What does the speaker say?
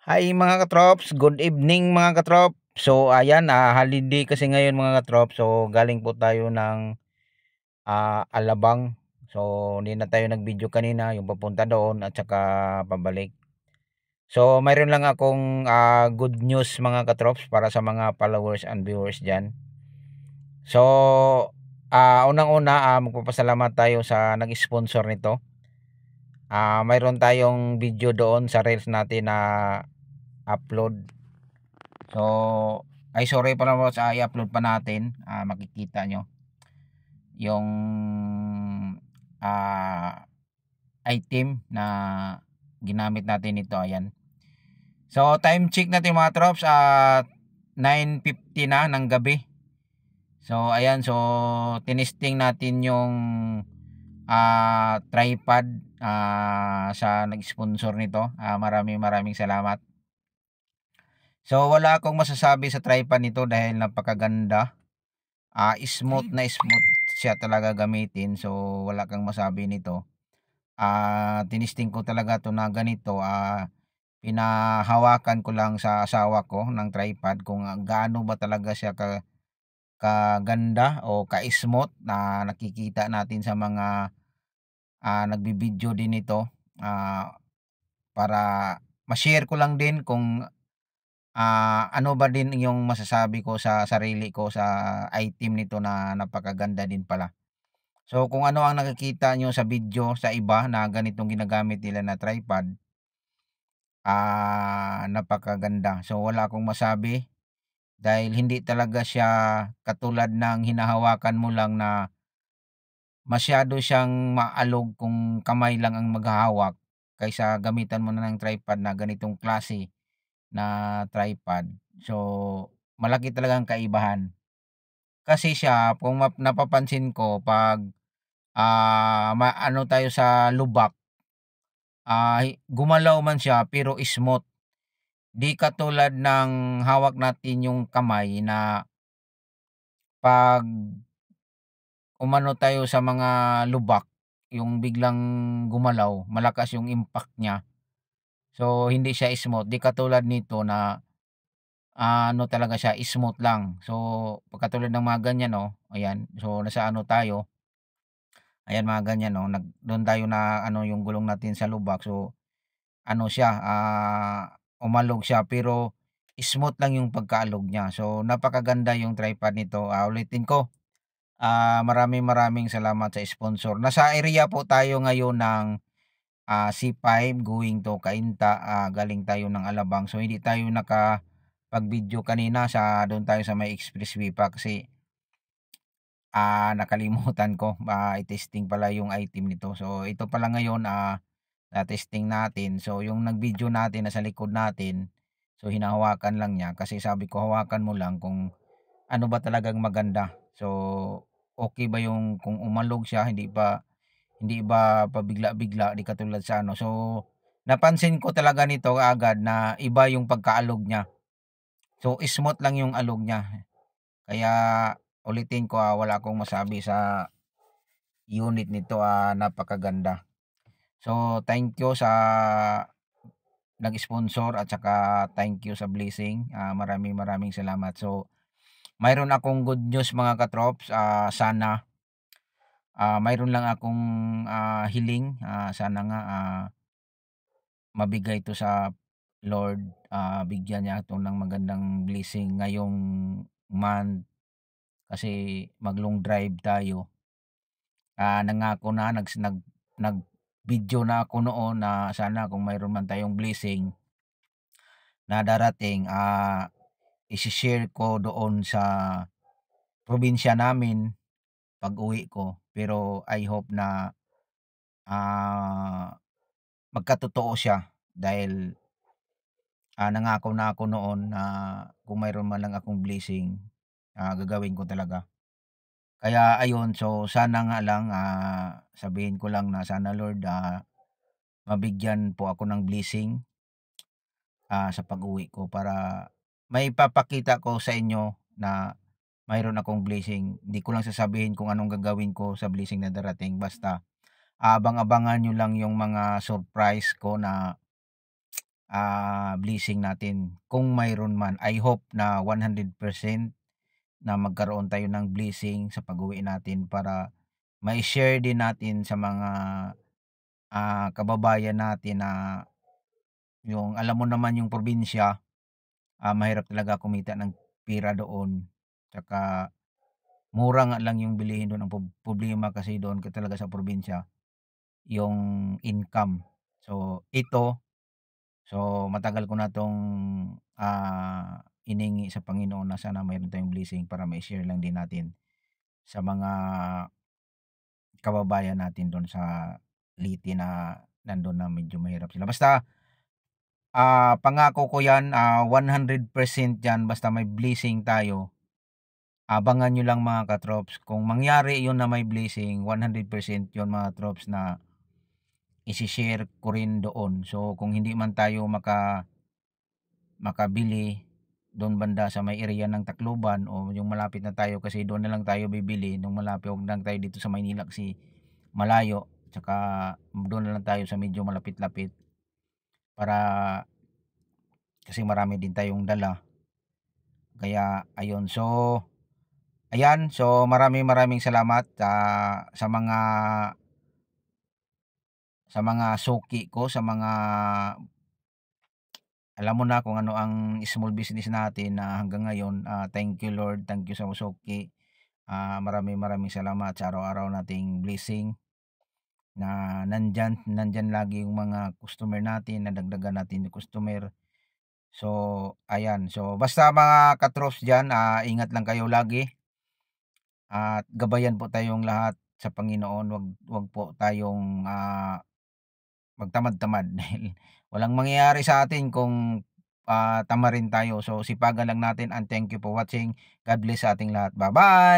Hi mga katrops, good evening mga katrop. So ayan, holiday kasi ngayon mga katrop. So galing po tayo ng Alabang. So hindi na tayo nag-video kanina, yung papunta doon at saka pabalik. So mayroon lang akong good news mga katrops para sa mga followers and viewers diyan. So unang-una, magpapasalamat tayo sa nag-sponsor nito. Mayroon tayong video doon sa reels natin na upload. So, ay sorry pala po sa i-upload pa natin. Makikita nyo yung item na ginamit natin ito. Ayan. So, time check natin mga trops at 9:50 na ng gabi. So, ayan. So, tinesting natin yung tripod sa nag-sponsor nito. Maraming salamat. So, wala akong masasabi sa tripod nito dahil napakaganda. Smooth na smooth siya talaga gamitin. So, wala kang masabi nito. Tinisting ko talaga to na ganito. Pinahawakan ko lang sa asawa ko ng tripod kung gaano ba talaga siya kaganda o ka-smooth na nakikita natin sa mga nagbibideo din ito. Para ma-share ko lang din kung ano ba din yung masasabi ko sa sarili ko sa item nito na napakaganda din pala. So kung ano ang nakikita nyo sa video sa iba na ganitong ginagamit nila na tripod, napakaganda. So wala akong masabi dahil hindi talaga siya katulad ng hinahawakan mo lang na masyado siyang maalog kung kamay lang ang maghahawak kaysa gamitan mo na ng tripod na ganitong klase na tripod. So malaki talagang kaibahan. Kasi siya kung napapansin ko 'pag, maano tayo sa lubak, gumalaw man siya pero smooth. 'Di katulad ng hawak natin yung kamay na 'pag umano tayo sa mga lubak, yung biglang gumalaw, malakas yung impact niya. So hindi siya smooth, 'di katulad nito na ano talaga siya, smooth lang. So katulad ng mga ganyan, oh, ayan. So nasa ano tayo. Ayan mga ganyan 'no, do'n tayo na ano yung gulong natin sa lubak. So ano siya, umalog siya pero smooth lang yung pagkaalog niya. So napakaganda yung tripod nito. Ulitin ko, maraming salamat sa sponsor. Nasa area po tayo ngayon ng C5 going to Cainta. Galing tayo ng Alabang. So hindi tayo nakapag-video kanina, do'n tayo sa may expressway pa kasi nakalimutan ko, i-testing pala yung item nito. So ito pala ngayon, na-testing natin. So yung nag-video natin nasa likod natin, so hinahawakan lang niya kasi sabi ko hawakan mo lang kung ano ba talagang maganda. So okay ba yung kung umalog siya, hindi ba pabigla-bigla, di katulad sa ano. So napansin ko talaga nito agad na iba yung pagkaalog niya. So smooth lang yung alog niya. Kaya ulitin ko, wala akong masabi sa unit nito, napakaganda. So thank you sa nag-sponsor at saka thank you sa blessing. Maraming salamat. So mayroon akong good news mga katrops. Sana mayroon lang akong hiling. Sana nga mabigay to sa Lord. Bigyan niya ito ng magandang blessing ngayong month kasi mag-long drive tayo. Nangako na nag-video na ako noon na sana kung mayroon man tayong blessing na darating, isi-share ko doon sa probinsya namin pag-uwi ko. Pero I hope na magkatotoo siya dahil nangako na ako noon na kung mayroon man lang akong blessing, gagawin ko talaga. Kaya ayun, so sana nga lang, sabihin ko lang na sana Lord, mabigyan po ako ng blessing sa pag-uwi ko para may papakita ko sa inyo na mayroon akong blessing. Hindi ko lang sasabihin kung anong gagawin ko sa blessing na darating. Basta abang-abangan nyo lang yung mga surprise ko na blessing natin kung mayroon man. I hope na 100% na magkaroon tayo ng blessing sa pag-uwi natin para mai-share din natin sa mga kababayan natin na yung alam mo naman yung probinsya, mahirap talaga kumita ng pera doon. Tsaka mura nga lang yung bilihin doon. Ang problema kasi doon talaga sa probinsya, yung income. So matagal ko na 'tong iningi sa Panginoon na sana mayroon tayong blessing para mai-share lang din natin sa mga kababayan natin doon sa Leyte na nandun na medyo mahirap sila. Basta pangako ko 'yan, 100% 'yan basta may blessing tayo. Abangan niyo lang mga ka-trops. Kung mangyari 'yun na may blessing, 100% 'yun mga trops na isi-share ko rin doon. So kung hindi man tayo makabili doon banda sa may area ng Tacloban o yung malapit na tayo kasi doon na lang tayo bibili nung malapit, huwag lang tayo dito sa Maynila kasi malayo. Tsaka doon na lang tayo sa medyo malapit-lapit para kasi marami din tayong dala. Kaya ayun. So ayan, so maraming salamat sa mga suki ko, sa mga alam mo na kung ano ang small business natin na hanggang ngayon. Thank you Lord, thank you sa suki. Maraming salamat sa araw-araw nating blessing na nandyan lagi yung mga customer natin, nadagdagan natin yung customer. So ayan, so basta mga katrops dyan, ingat lang kayo lagi at gabayan po tayong lahat sa Panginoon. Wag po tayong magtamad-tamad dahil walang mangyayari sa atin kung tamarin tayo. So sipagan lang natin and thank you for watching. God bless sa ating lahat. Bye-bye!